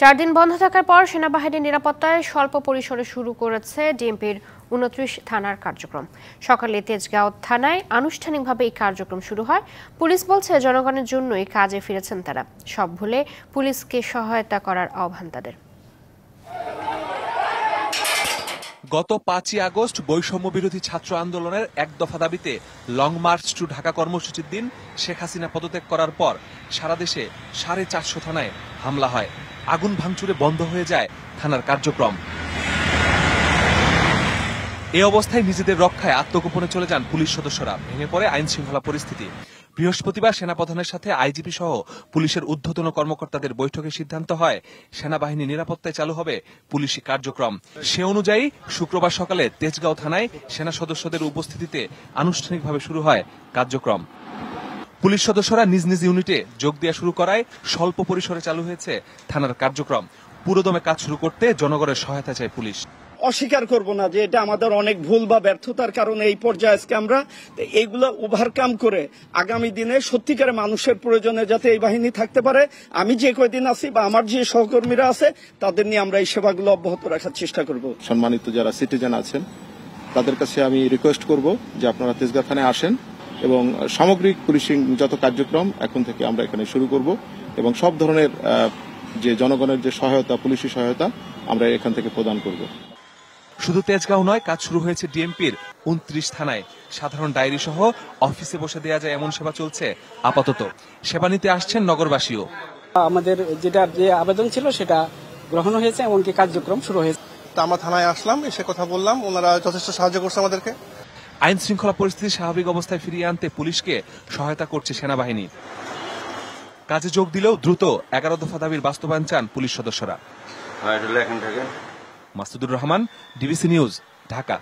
4 দিন বন্ধ থাকার পর সেনাবাহিনীর নিরাপত্তায় স্বল্প পরিসরে শুরু করেছে ডিএমপির 29 থানার কার্যক্রম। সকালে তেজগাঁও থানায় আনুষ্ঠানিকভাবে এই কার্যক্রম শুরু হয়। পুলিশ বলছে জনগণের জন্যই কাজে ফিরেছেন তারা। সব ভুলে পুলিশকে সহায়তা করার আহ্বান তাদের। গত 5ই আগস্ট বৈষম্য বিরোধী ছাত্র আন্দোলনের এক দফা দাবিতে লং মার্চ টু ঢাকা কর্মসূচির দিন শেখ হাসিনা পদত্যাগ করার পর সারা দেশে 450 থানায় হামলা হয়। আগুন ভাঙচুরে বন্ধ হয়ে যায় থানার কার্যক্রম। এই অবস্থায় নিজেদের রক্ষায় আত্মগোপনে চলে যান পুলিশ সদস্যরা। ভেঙে পড়ে আইন শৃঙ্খলা পরিস্থিতি। বৃহস্পতিবার সেনাপ্রধানের সাথে আইজিপি সহ পুলিশের ঊর্ধ্বতন কর্মকর্তাদের বৈঠকে সিদ্ধান্ত হয় সেনাবাহিনী নিরাপত্তায় চালু হবে পুলিশি কার্যক্রম। সে অনুযায়ী শুক্রবার সকালে তেজগাঁও থানায় সেনা সদস্যদের উপস্থিতিতে আনুষ্ঠানিকভাবে শুরু হয় কার্যক্রম। পুলিশ সদস্যরা নিজ নিজ ইউনিটে যোগ দেওয়া শুরু করায় স্বল্প পরিসরে চালু হয়েছে থানার কার্যক্রম। পুরোদমে কাজ শুরু করতে জনগণের সহায়তা চায় পুলিশ। অস্বীকার করব না যে এটা আমাদের অনেক ভুল বা ব্যর্থতার কারণে এই পর্যায়ে আজকে আমরা এইগুলো ওভারকাম করে আগামী দিনে সত্যিকারে মানুষের প্রয়োজনে যাতে এই বাহিনী থাকতে পারে, আমি যে কয়দিন আছি বা আমার যে সহকর্মীরা আছে তাদের নিয়ে আমরা এই সেবাগুলো অব্যাহত রাখার চেষ্টা করব। সম্মানিত যারা সিটিজেন আছেন তাদের কাছে আমি রিকোয়েস্ট করব যে আপনারা তেজগাঁও থানায় আসেন এবং সামগ্রিক পুলিশিং যত কার্যক্রম এখন থেকে আমরা এখানে শুরু করব এবং সব ধরনের যে জনগণের যে সহায়তা, পুলিশি সহায়তা আমরা এখান থেকে প্রদান করব। শুধু তেজগাঁও নয়, কাজ শুরু হয়েছে ডিএমপির 29 থানায়। সাধারণ ডায়েরি সহ অফিসে বসে দেয়া যায় এমন সেবা চলছে আপাতত। সেবা নিতে আসছেন নগরবাসীও। আমাদের যে আবেদন ছিল সেটা গ্রহণ হয়েছে, এমনকি কার্যক্রম শুরু হয়েছে। আমরা থানায় আসলাম, এসে কথা বললাম, ওনারা যথেষ্ট সাহায্য করছে আমাদেরকে। আইন শৃঙ্খলা পরিস্থিতি স্বাভাবিক অবস্থায় ফিরিয়ে আনতে পুলিশকে সহায়তা করছে সেনাবাহিনী। কাজে যোগ দিলেও দ্রুত 11 দফা দাবির বাস্তবায়ন চান পুলিশ সদস্যরা। Masudur Rahman, DBC news, Dhaka.